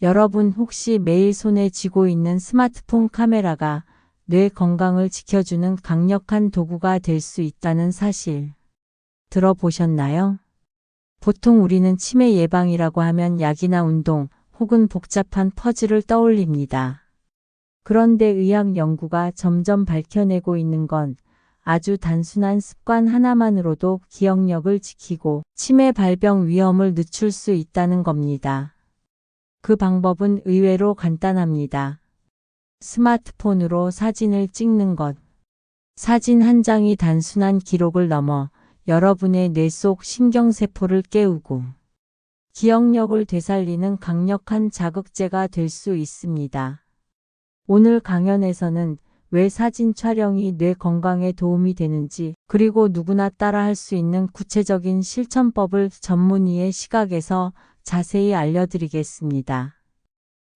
여러분 혹시 매일 손에 쥐고 있는 스마트폰 카메라가 뇌 건강을 지켜주는 강력한 도구가 될 수 있다는 사실 들어보셨나요? 보통 우리는 치매 예방이라고 하면 약이나 운동 혹은 복잡한 퍼즐을 떠올립니다. 그런데 의학 연구가 점점 밝혀내고 있는 건 아주 단순한 습관 하나만으로도 기억력을 지키고 치매 발병 위험을 늦출 수 있다는 겁니다. 그 방법은 의외로 간단합니다. 스마트폰으로 사진을 찍는 것. 사진 한 장이 단순한 기록을 넘어 여러분의 뇌 속 신경세포를 깨우고 기억력을 되살리는 강력한 자극제가 될 수 있습니다. 오늘 강연에서는 왜 사진 촬영이 뇌 건강에 도움이 되는지, 그리고 누구나 따라 할 수 있는 구체적인 실천법을 전문의의 시각에서 자세히 알려드리겠습니다.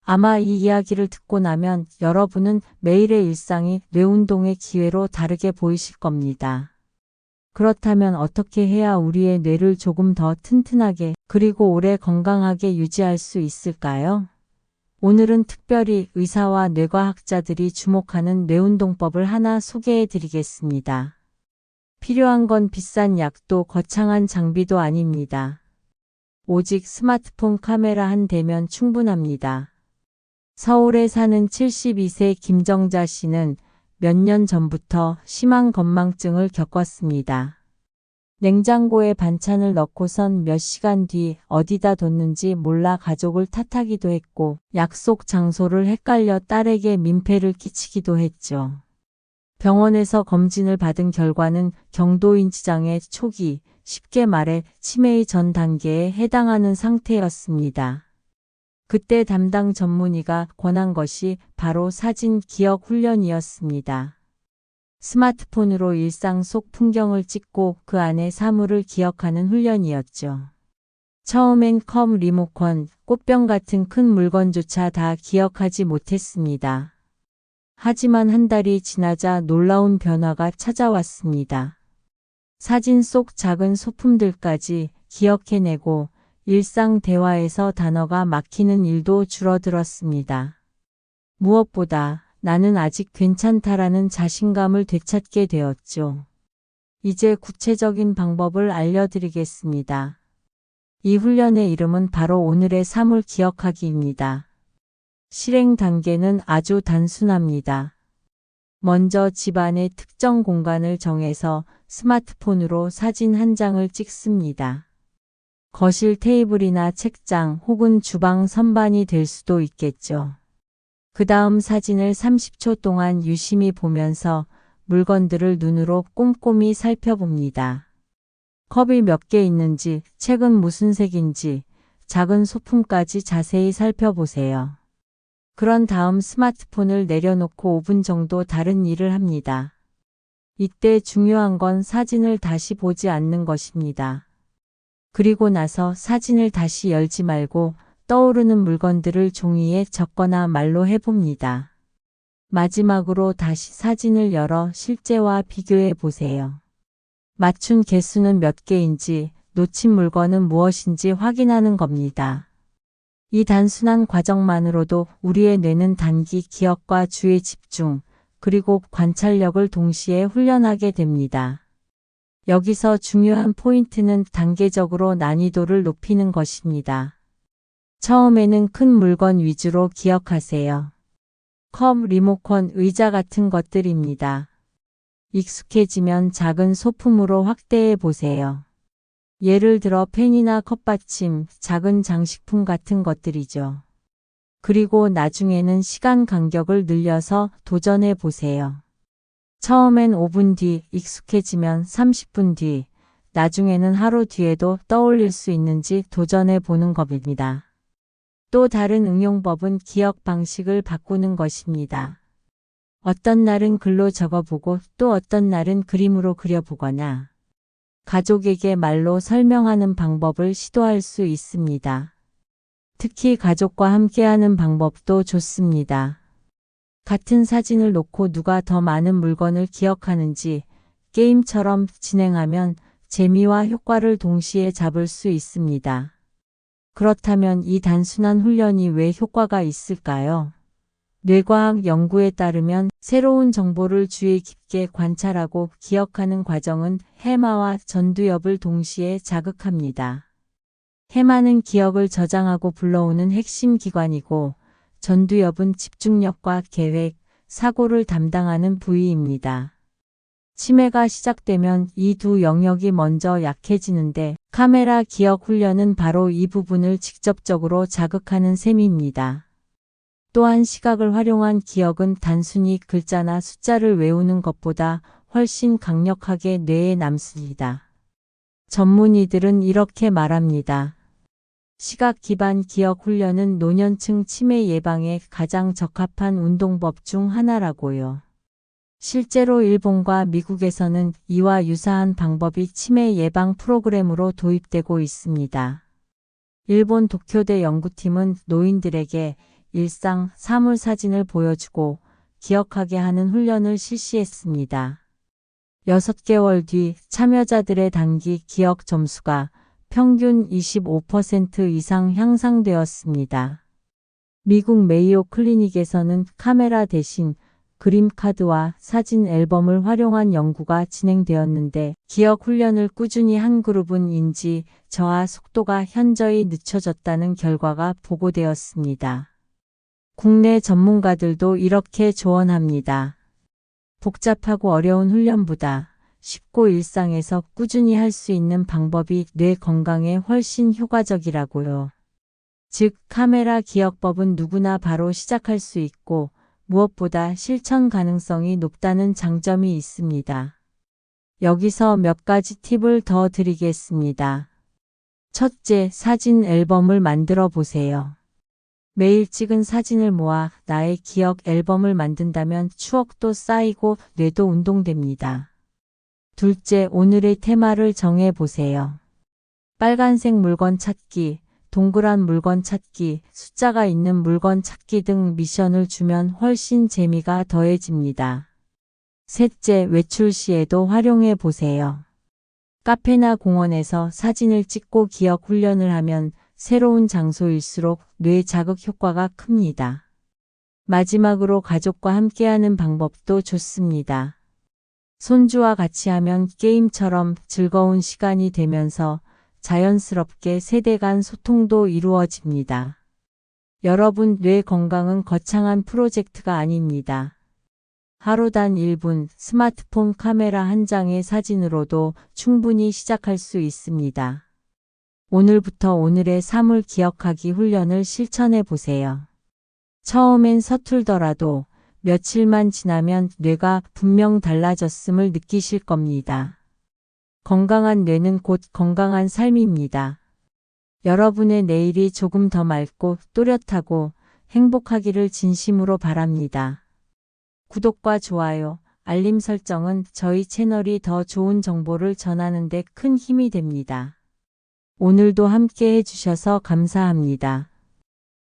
아마 이 이야기를 듣고 나면 여러분은 매일의 일상이 뇌운동의 기회로 다르게 보이실 겁니다. 그렇다면 어떻게 해야 우리의 뇌를 조금 더 튼튼하게 그리고 오래 건강하게 유지할 수 있을까요? 오늘은 특별히 의사와 뇌과학자들이 주목하는 뇌운동법을 하나 소개해 드리겠습니다. 필요한 건 비싼 약도 거창한 장비도 아닙니다. 오직 스마트폰 카메라 한 대면 충분합니다. 서울에 사는 72세 김정자 씨는 몇 년 전부터 심한 건망증을 겪었습니다. 냉장고에 반찬을 넣고선 몇 시간 뒤 어디다 뒀는지 몰라 가족을 탓하기도 했고 약속 장소를 헷갈려 딸에게 민폐를 끼치기도 했죠. 병원에서 검진을 받은 결과는 경도인지장애 초기, 쉽게 말해 치매의 전 단계에 해당하는 상태였습니다. 그때 담당 전문의가 권한 것이 바로 사진 기억 훈련이었습니다. 스마트폰으로 일상 속 풍경을 찍고 그 안에 사물을 기억하는 훈련이었죠. 처음엔 컵, 리모컨, 꽃병 같은 큰 물건조차 다 기억하지 못했습니다. 하지만 한 달이 지나자 놀라운 변화가 찾아왔습니다. 사진 속 작은 소품들까지 기억해내고 일상 대화에서 단어가 막히는 일도 줄어들었습니다. 무엇보다 나는 아직 괜찮다라는 자신감을 되찾게 되었죠. 이제 구체적인 방법을 알려드리겠습니다. 이 훈련의 이름은 바로 오늘의 사물 기억하기입니다. 실행 단계는 아주 단순합니다. 먼저 집안의 특정 공간을 정해서 스마트폰으로 사진 한 장을 찍습니다. 거실 테이블이나 책장 혹은 주방 선반이 될 수도 있겠죠. 그 다음 사진을 30초 동안 유심히 보면서 물건들을 눈으로 꼼꼼히 살펴봅니다. 컵이 몇 개 있는지, 책은 무슨 색인지, 작은 소품까지 자세히 살펴보세요. 그런 다음 스마트폰을 내려놓고 5분 정도 다른 일을 합니다. 이때 중요한 건 사진을 다시 보지 않는 것입니다. 그리고 나서 사진을 다시 열지 말고 떠오르는 물건들을 종이에 적거나 말로 해봅니다. 마지막으로 다시 사진을 열어 실제와 비교해 보세요. 맞춘 개수는 몇 개인지, 놓친 물건은 무엇인지 확인하는 겁니다. 이 단순한 과정만으로도 우리의 뇌는 단기 기억과 주의 집중, 그리고 관찰력을 동시에 훈련하게 됩니다. 여기서 중요한 포인트는 단계적으로 난이도를 높이는 것입니다. 처음에는 큰 물건 위주로 기억하세요. 컵, 리모컨, 의자 같은 것들입니다. 익숙해지면 작은 소품으로 확대해 보세요. 예를 들어 펜이나 컵받침, 작은 장식품 같은 것들이죠. 그리고 나중에는 시간 간격을 늘려서 도전해 보세요. 처음엔 5분 뒤, 익숙해지면 30분 뒤, 나중에는 하루 뒤에도 떠올릴 수 있는지 도전해 보는 겁니다. 또 다른 응용법은 기억 방식을 바꾸는 것입니다. 어떤 날은 글로 적어보고 또 어떤 날은 그림으로 그려보거나 가족에게 말로 설명하는 방법을 시도할 수 있습니다. 특히 가족과 함께하는 방법도 좋습니다. 같은 사진을 놓고 누가 더 많은 물건을 기억하는지 게임처럼 진행하면 재미와 효과를 동시에 잡을 수 있습니다. 그렇다면 이 단순한 훈련이 왜 효과가 있을까요? 뇌과학 연구에 따르면 새로운 정보를 주의 깊게 관찰하고 기억하는 과정은 해마와 전두엽을 동시에 자극합니다. 해마는 기억을 저장하고 불러오는 핵심 기관이고 전두엽은 집중력과 계획, 사고를 담당하는 부위입니다. 치매가 시작되면 이 두 영역이 먼저 약해지는데 카메라 기억 훈련은 바로 이 부분을 직접적으로 자극하는 셈입니다. 또한 시각을 활용한 기억은 단순히 글자나 숫자를 외우는 것보다 훨씬 강력하게 뇌에 남습니다. 전문의들은 이렇게 말합니다. 시각 기반 기억 훈련은 노년층 치매 예방에 가장 적합한 운동법 중 하나라고요. 실제로 일본과 미국에서는 이와 유사한 방법이 치매 예방 프로그램으로 도입되고 있습니다. 일본 도쿄대 연구팀은 노인들에게 일상, 사물 사진을 보여주고 기억하게 하는 훈련을 실시했습니다. 6개월 뒤 참여자들의 단기 기억 점수가 평균 25% 이상 향상되었습니다. 미국 메이오 클리닉에서는 카메라 대신 그림 카드와 사진 앨범을 활용한 연구가 진행되었는데 기억 훈련을 꾸준히 한 그룹은 인지 저하 속도가 현저히 늦춰졌다는 결과가 보고되었습니다. 국내 전문가들도 이렇게 조언합니다. 복잡하고 어려운 훈련보다 쉽고 일상에서 꾸준히 할 수 있는 방법이 뇌 건강에 훨씬 효과적이라고요. 즉, 카메라 기억법은 누구나 바로 시작할 수 있고 무엇보다 실천 가능성이 높다는 장점이 있습니다. 여기서 몇 가지 팁을 더 드리겠습니다. 첫째, 사진 앨범을 만들어 보세요. 매일 찍은 사진을 모아 나의 기억 앨범을 만든다면 추억도 쌓이고 뇌도 운동됩니다. 둘째, 오늘의 테마를 정해 보세요. 빨간색 물건 찾기, 동그란 물건 찾기, 숫자가 있는 물건 찾기 등 미션을 주면 훨씬 재미가 더해집니다. 셋째, 외출 시에도 활용해 보세요. 카페나 공원에서 사진을 찍고 기억 훈련을 하면 새로운 장소일수록 뇌 자극 효과가 큽니다. 마지막으로 가족과 함께하는 방법도 좋습니다. 손주와 같이 하면 게임처럼 즐거운 시간이 되면서 자연스럽게 세대 간 소통도 이루어집니다. 여러분, 뇌 건강은 거창한 프로젝트가 아닙니다. 하루 단 1분 스마트폰 카메라 한 장의 사진으로도 충분히 시작할 수 있습니다. 오늘부터 오늘의 사물 기억하기 훈련을 실천해 보세요. 처음엔 서툴더라도 며칠만 지나면 뇌가 분명 달라졌음을 느끼실 겁니다. 건강한 뇌는 곧 건강한 삶입니다. 여러분의 내일이 조금 더 맑고 또렷하고 행복하기를 진심으로 바랍니다. 구독과 좋아요, 알림 설정은 저희 채널이 더 좋은 정보를 전하는 데 큰 힘이 됩니다. 오늘도 함께 해주셔서 감사합니다.